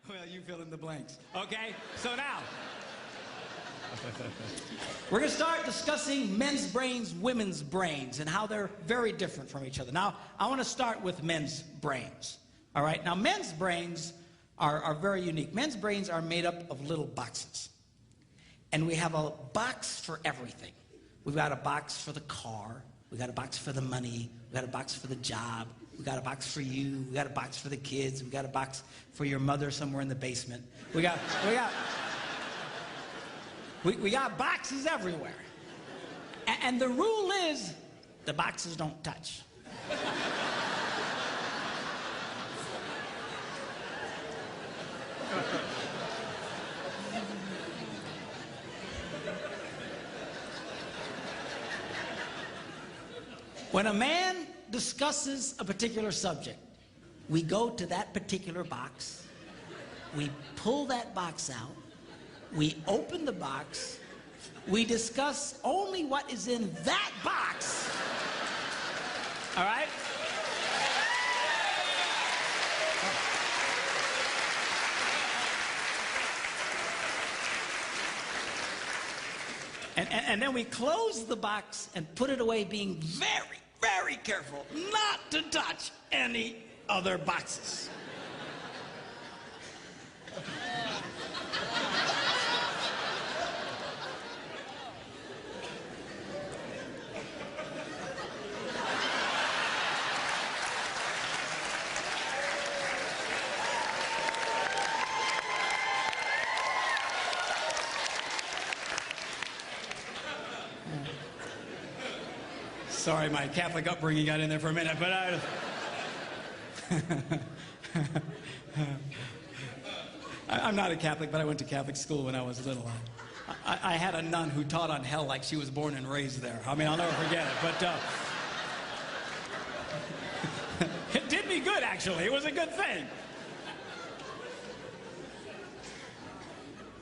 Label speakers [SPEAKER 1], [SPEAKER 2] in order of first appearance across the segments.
[SPEAKER 1] Well, you fill in the blanks. Okay, so now, we're going to start discussing men's brains, women's brains, and how they're very different from each other. Now, I want to start with men's brains. All right, now men's brains are very unique. Men's brains are made up of little boxes. And we have a box for everything. We've got a box for the car. We've got a box for the money. We've got a box for the job. We've got a box for you. We've got a box for the kids. We've got a box for your mother somewhere in the basement. We got boxes everywhere. And the rule is, the boxes don't touch. When a man discusses a particular subject, we go to that particular box, we pull that box out, we open the box, we discuss only what is in that box. All right? And then we close the box and put it away, being very, very careful not to touch any other boxes. Sorry, my Catholic upbringing got in there for a minute, but I'm not a Catholic, but I went to Catholic school when I was little. I had a nun who taught on hell like she was born and raised there. I mean, I'll never forget it, but it did me good, actually. It was a good thing.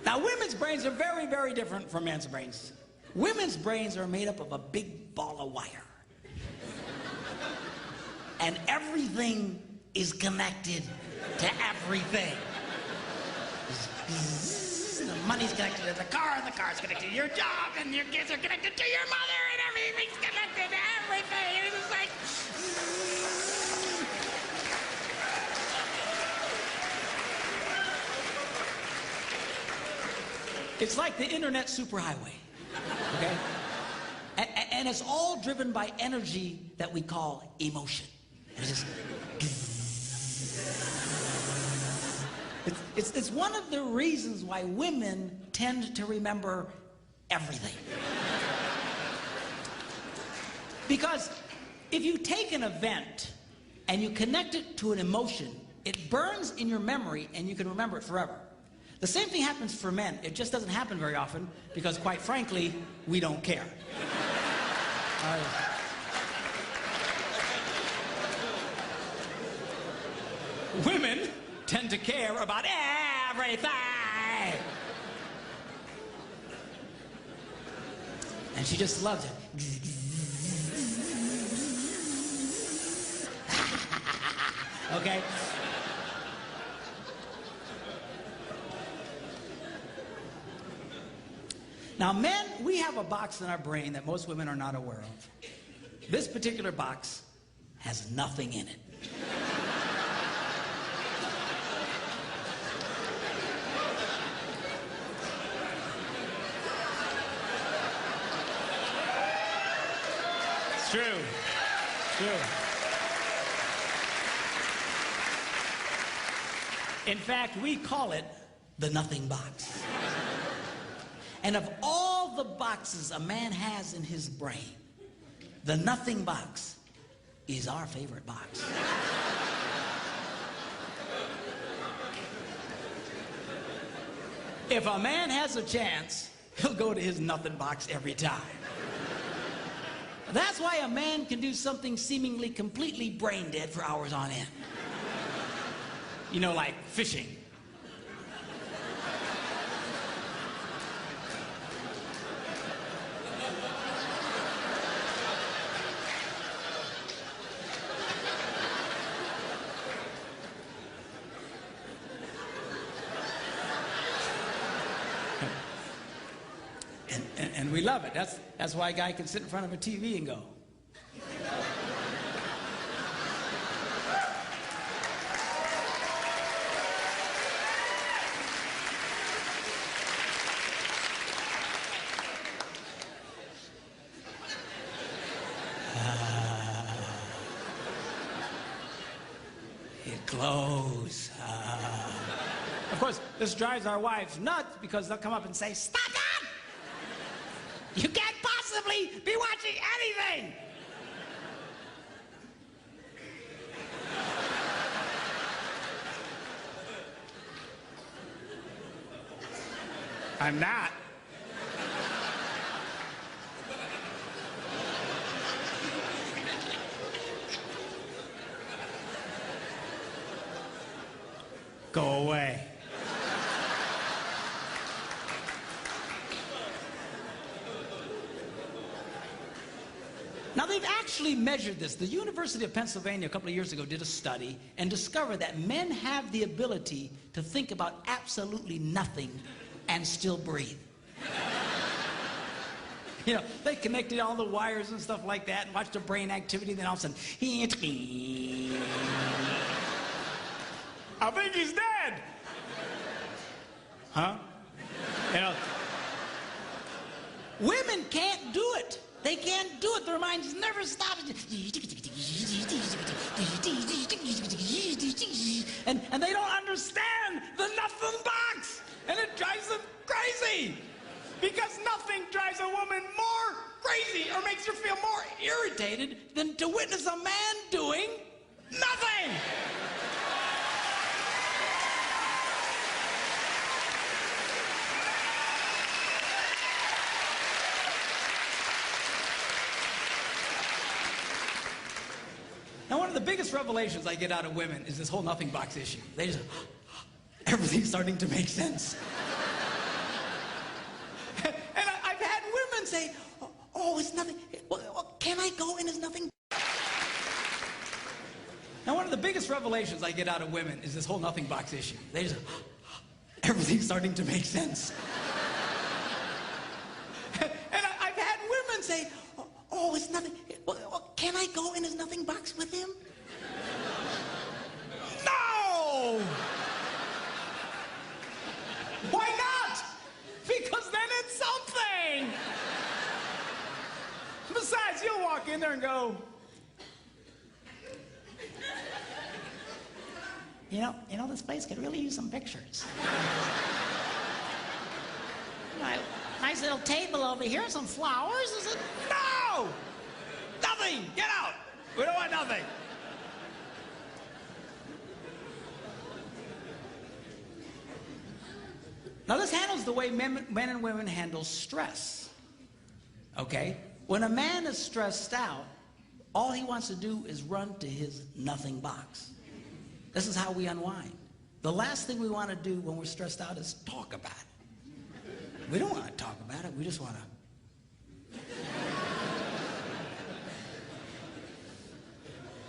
[SPEAKER 1] Now, women's brains are very, very different from men's brains. Women's brains are made up of a big ball of wire. And everything is connected to everything. The money's connected to the car, and the car's connected to your job, and your kids are connected to your mother, and everything's connected to everything. It's just like... It's like the internet superhighway. Okay? And it's all driven by energy that we call emotion. It's just... It's one of the reasons why women tend to remember everything. Because if you take an event and you connect it to an emotion, it burns in your memory and you can remember it forever. The same thing happens for men. It just doesn't happen very often because, quite frankly, we don't care. Women tend to care about everything. And she just loves it. Okay? Now, men, we have a box in our brain that most women are not aware of. This particular box has nothing in it. It's true. It's true. In fact, we call it the nothing box. And of all the boxes a man has in his brain, the nothing box is our favorite box. If a man has a chance, he'll go to his nothing box every time. That's why a man can do something seemingly completely brain dead for hours on end. You know, like fishing. And we love it. That's why a guy can sit in front of a TV and go. It glows. Of course, this drives our wives nuts because they'll come up and say, "Stop that! You can't possibly be watching anything!" I'm not. Go away. Now, they've actually measured this. The University of Pennsylvania a couple of years ago did a study and discovered that men have the ability to think about absolutely nothing and still breathe. You know, they connected all the wires and stuff like that and watched the brain activity, then all of a sudden, I think he's dead. Huh? You know, women can't do it. They can't do it. Their minds never stop. And they don't understand the nothing box. And it drives them crazy. Because nothing drives a woman more crazy or makes her feel more irritated than to witness a man doing nothing. Now, one of the biggest revelations I get out of women is this whole nothing box issue. They just, everything's starting to make sense. And I've had women say, oh, it's nothing. Well, can I go in as nothing? Now, one of the biggest revelations I get out of women is this whole nothing box issue. They just, everything's starting to make sense. And I've had women say, oh, it's nothing. Well, can I go in his nothing box with him? No! Why not? Because then it's something. Besides, you'll walk in there and go, you know, this place could really use some pictures. Nice little table over here, some flowers. Is it? No! Nothing! Get out! We don't want nothing. Now, this handles the way men and women handle stress. Okay? When a man is stressed out, all he wants to do is run to his nothing box. This is how we unwind. The last thing we want to do when we're stressed out is talk about it. We don't want to talk about it. We just want to.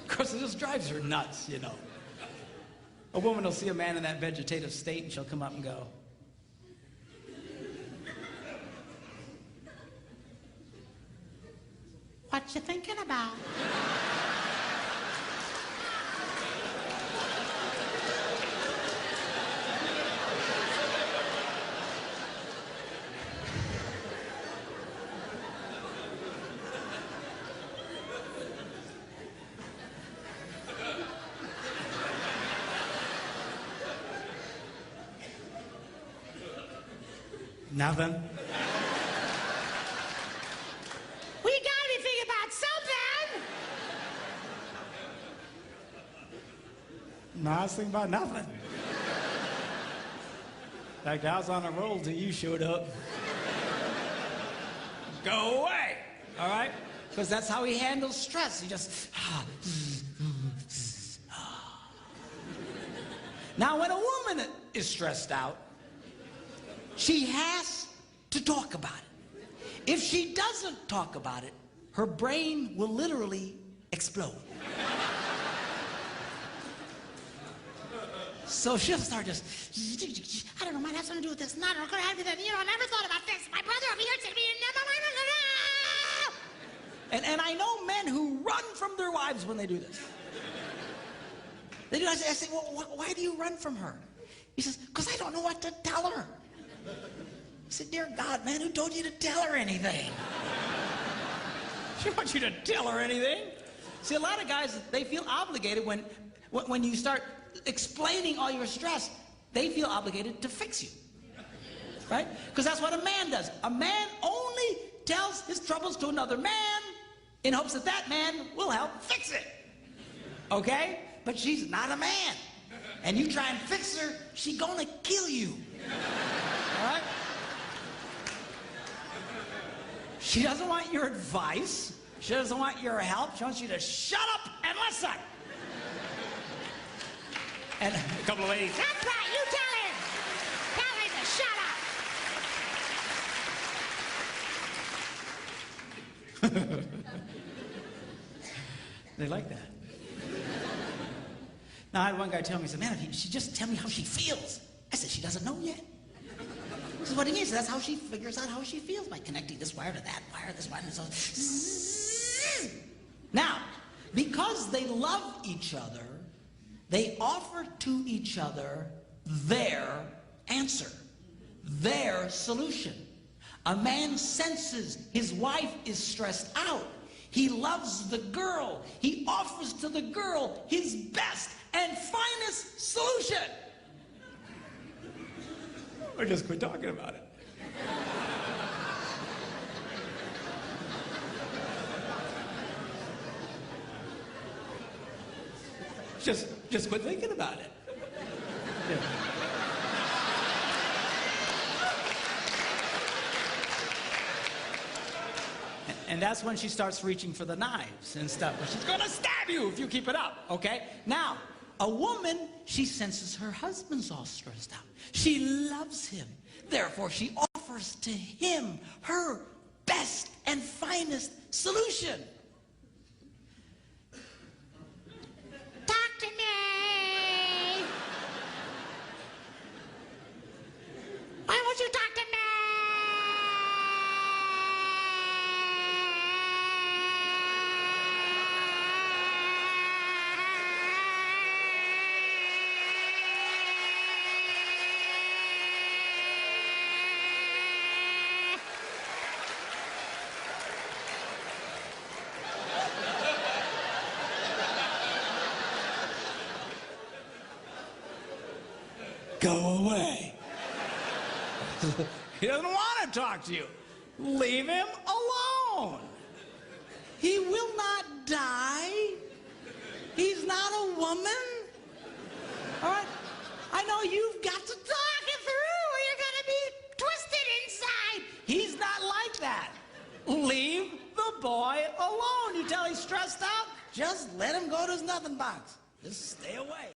[SPEAKER 1] Of course, it just drives her nuts, you know. A woman will see a man in that vegetative state and she'll come up and go, "What you thinking about?" Nothing. We gotta be thinking about something. No, I was thinking about nothing. In fact, I was on a roll till you showed up. Go away, all right? Because that's how he handles stress. He just. Now, when a woman is stressed out, she has to talk about it. If she doesn't talk about it, her brain will literally explode. So she'll start just, I don't know, might have something to do with this. Not gonna have to, you know, I never thought about this. My brother over here said to me, and I know men who run from their wives when they do this. They do. I say, well, why do you run from her? He says, because I don't know what to tell her. I said, dear God, man, who told you to tell her anything? She wants you to tell her anything. See, a lot of guys, they feel obligated when you start explaining all your stress, they feel obligated to fix you. Right? Because that's what a man does. A man only tells his troubles to another man in hopes that that man will help fix it. Okay? But she's not a man. And you try and fix her, she's gonna kill you. All right? She doesn't want your advice. She doesn't want your help. She wants you to shut up and listen. And a couple of ladies, that's right, you tell him. Tell him to shut up. They like that. Now, I had one guy tell me, he said, man, if she just tell me how she feels. I said, she doesn't know yet. This is what he means. That's how she figures out how she feels, by connecting this wire to that wire, this wire, and so. Now, because they love each other, they offer to each other their answer, their solution. A man senses his wife is stressed out. He loves the girl. He offers to the girl his best and finest solution. Or just quit talking about it. Just quit thinking about it. Yeah. And that's when she starts reaching for the knives and stuff. She's gonna stab you if you keep it up, okay? Now, a woman, she senses her husband's all stressed out. She loves him. Therefore, she offers to him her best and finest solution. Talk to me. Why won't you talk to me? Go away. He doesn't want to talk to you. Leave him alone. He will not die. He's not a woman. All right? I know you've got to talk it through or you're going to be twisted inside. He's not like that. Leave the boy alone. You tell he's stressed out, just let him go to his nothing box. Just stay away.